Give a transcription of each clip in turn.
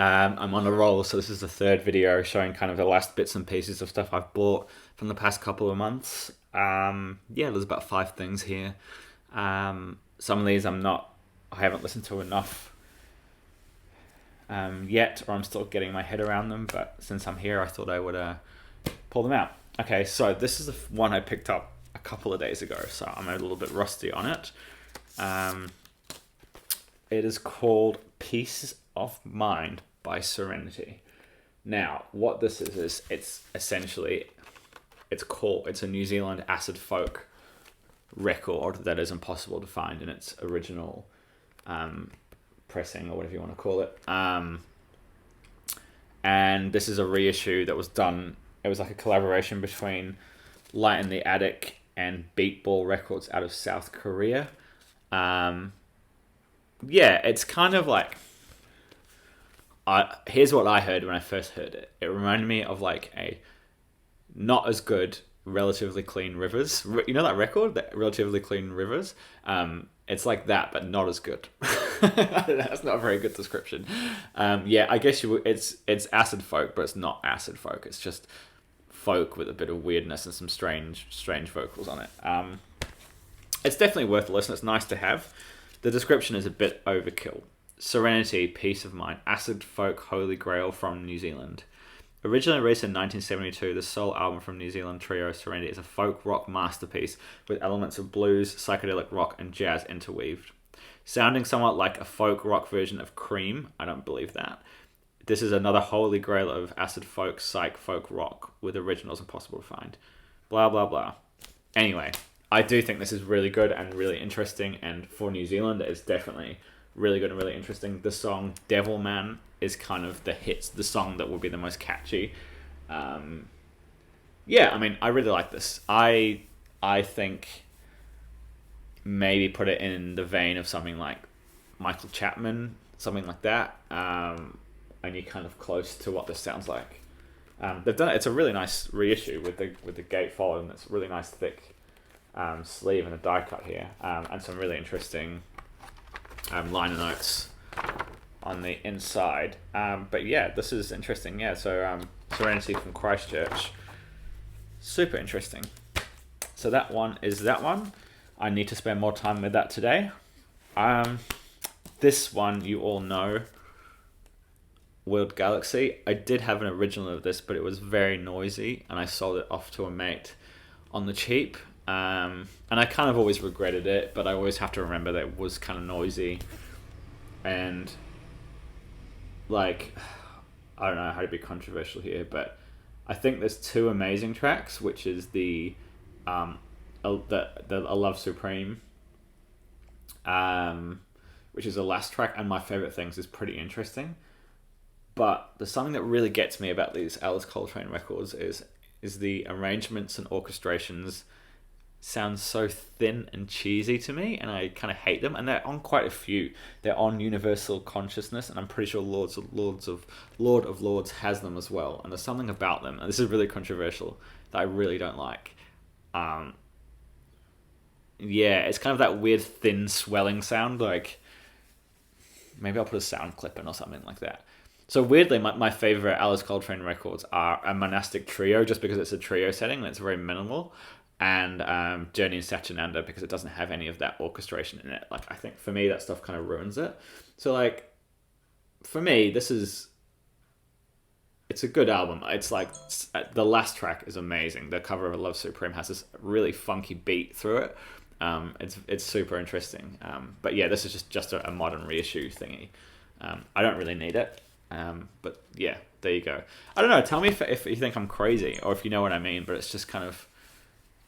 I'm on a roll, so this is the third video showing kind of the last bits and pieces of stuff I've bought from the past couple of months. Yeah, there's about 5 things here. Some of these I haven't listened to enough yet, or I'm still getting my head around them, but since I'm here, I thought I would pull them out. Okay, so this is the one I picked up a couple of days ago, so I'm a little bit rusty on it. It is called Peace of Mind by Serenity. Now, what this is it's essentially, it's a New Zealand acid folk record that is impossible to find in its original pressing, or whatever you want to call it. And this is a reissue that was done. It was like a collaboration between Light in the Attic and Beatball Records out of South Korea. Yeah, it's kind of like, here's what I heard when I first heard it. It reminded me of like a not as good Relatively Clean Rivers. You know that record, that Relatively Clean Rivers? It's like that, but not as good. That's not a very good description. Yeah, I guess it's acid folk, but it's not acid folk. It's just folk with a bit of weirdness and some strange vocals on it. It's definitely worth a listen. It's nice to have. The description is a bit overkill. Serenity, Peace of Mind, acid folk holy grail from New Zealand. Originally released in 1972, the sole album from New Zealand trio Serenity is a folk rock masterpiece with elements of blues, psychedelic rock, and jazz interweaved. Sounding somewhat like a folk rock version of Cream, I don't believe that. This is another holy grail of acid folk, psych folk rock, with originals impossible to find. Blah, blah, blah. Anyway, I do think this is really good and really interesting, and for New Zealand, it's definitely really good and really interesting. The song Devil Man is kind of the song that will be the most catchy. Yeah, I mean, I really like this. I think maybe put it in the vein of something like Michael Chapman, something like that, and you're kind of close to what this sounds like. They've done it. It's a really nice reissue with the gatefold, and it's a really nice thick sleeve and a die cut here, and some really interesting liner notes on the inside. But yeah, this is interesting. Yeah, so Serenity from Christchurch, super interesting. So that one is that one. I need to spend more time with that today. This one you all know, World Galaxy. I did have an original of this, but it was very noisy, and I sold it off to a mate on the cheap. And I kind of always regretted it, but I always have to remember that it was kind of noisy. And like, I don't know how to be controversial here, but I think there's 2 amazing tracks, which is the A Love Supreme, which is the last track, and My Favorite Things is pretty interesting. But there's something that really gets me about these Alice Coltrane records is the arrangements and orchestrations sound so thin and cheesy to me, and I kind of hate them. And they're on quite a few. They're on Universal Consciousness, and I'm pretty sure Lord of Lords has them as well. And there's something about them, and this is really controversial, that I really don't like. Yeah, it's kind of that weird thin swelling sound. Like, maybe I'll put a sound clip in or something like that. So weirdly, my favorite Alice Coltrane records are a monastic trio, just because it's a trio setting and it's very minimal, and Journey in Satchitananda, because it doesn't have any of that orchestration in it. Like, I think for me that stuff kind of ruins it. So like, for me, it's a good album. It's like, the last track is amazing. The cover of Love Supreme has this really funky beat through it. It's super interesting. But yeah, this is just a modern reissue thingy. I don't really need it. But yeah, there you go. I don't know. Tell me if you think I'm crazy, or if you know what I mean. But it's just kind of,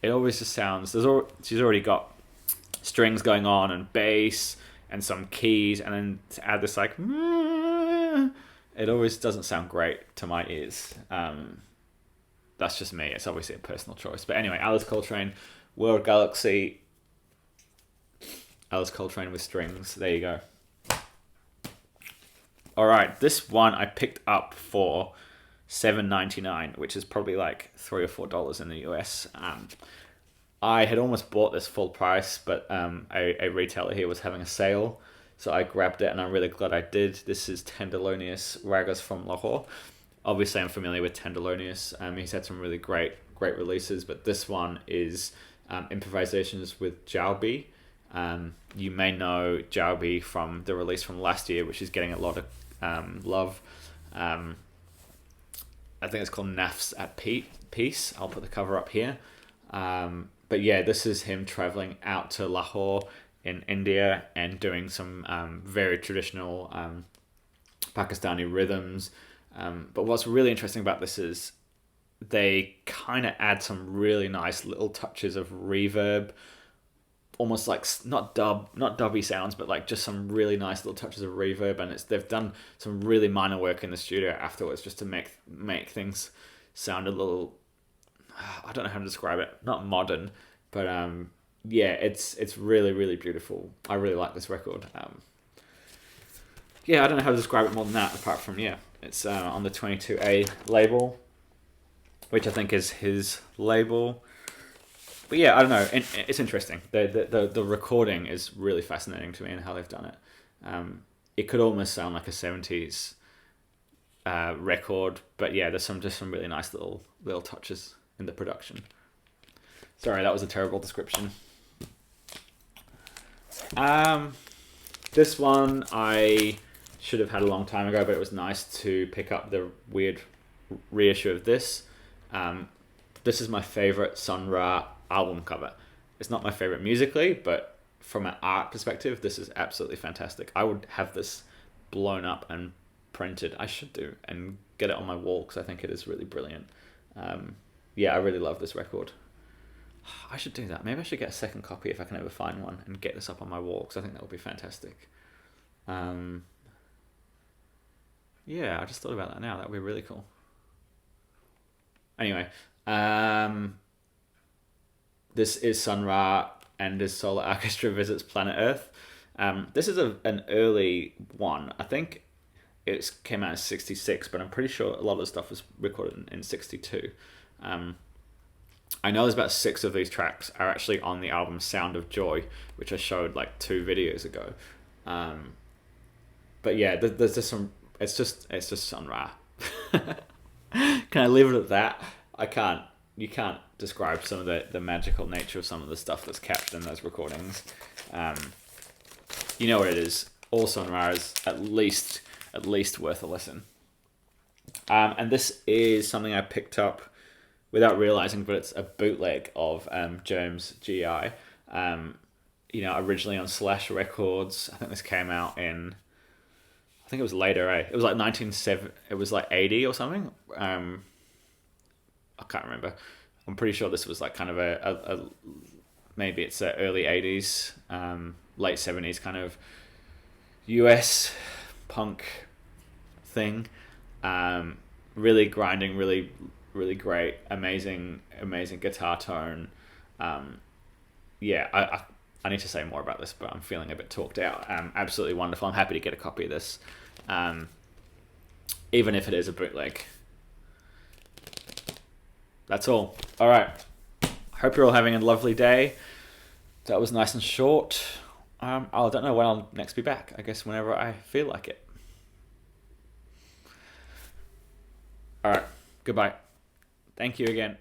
it always just sounds. She's already got strings going on and bass and some keys, and then to add this like, it always doesn't sound great to my ears. That's just me. It's obviously a personal choice. But anyway, Alice Coltrane, World Galaxy, Alice Coltrane with strings. There you go. All right, this one I picked up for $7.99, which is probably like $3 or $4 in the US. I had almost bought this full price, but a retailer here was having a sale, so I grabbed it, and I'm really glad I did. This is Tendalonius Ragas from Lahore. Obviously, I'm familiar with Tendalonius. He's had some really great releases, but this one is improvisations with Jalbi. You may know Jalbi from the release from last year, which is getting a lot of love. I think it's called Nafs at Peace. I'll put the cover up here. But yeah, this is him traveling out to Lahore in India and doing some very traditional Pakistani rhythms. But what's really interesting about this is they kind of add some really nice little touches of reverb, almost like not dubby sounds, but like just some really nice little touches of reverb. And they've done some really minor work in the studio afterwards just to make things sound a little, I don't know how to describe it, not modern, but yeah, it's really, really beautiful. I really like this record. Yeah, I don't know how to describe it more than that, apart from, yeah, it's on the 22A label, which I think is his label. But yeah, I don't know. It's interesting. The recording is really fascinating to me and how they've done it. It could almost sound like a 70s record, but yeah, there's some really nice little touches in the production. Sorry, that was a terrible description. This one I should have had a long time ago, but it was nice to pick up the weird reissue of this. This is my favorite Sunra album cover. It's not my favorite musically, but from an art perspective, this is absolutely fantastic. I would have this blown up and printed. I should do, and get it on my wall because I think it is really brilliant. Yeah, I really love this record. I should do that. Maybe I should get a second copy if I can ever find one and get this up on my wall because I think that would be fantastic. Yeah, I just thought about that now. That would be really cool. Anyway, this is Sunra and his Solar Orchestra visits Planet Earth. This is an early one. I think it came out in 66, but I'm pretty sure a lot of the stuff was recorded in 62. I know there's about 6 of these tracks are actually on the album Sound of Joy, which I showed like 2 videos ago. But yeah, there's just some. It's just Sunra. Can I leave it at that? I can't. You can't describe some of the magical nature of some of the stuff that's captured in those recordings. You know what it is. All Sunra is at least worth a listen. And this is something I picked up without realizing, but it's a bootleg of Germs GI. You know, originally on Slash Records. I think this came out in, I think it was later, It was like 1970. It was like 80 or something. I can't remember. I'm pretty sure this was like kind of a maybe it's a early 80s, late 70s kind of US punk thing. Really grinding, really great, amazing guitar tone. Yeah, I need to say more about this, but I'm feeling a bit talked out. Absolutely wonderful. I'm happy to get a copy of this, even if it is a bootleg. That's all. All right. Hope you're all having a lovely day. That was nice and short. I don't know when I'll next be back. I guess whenever I feel like it. All right. Goodbye. Thank you again.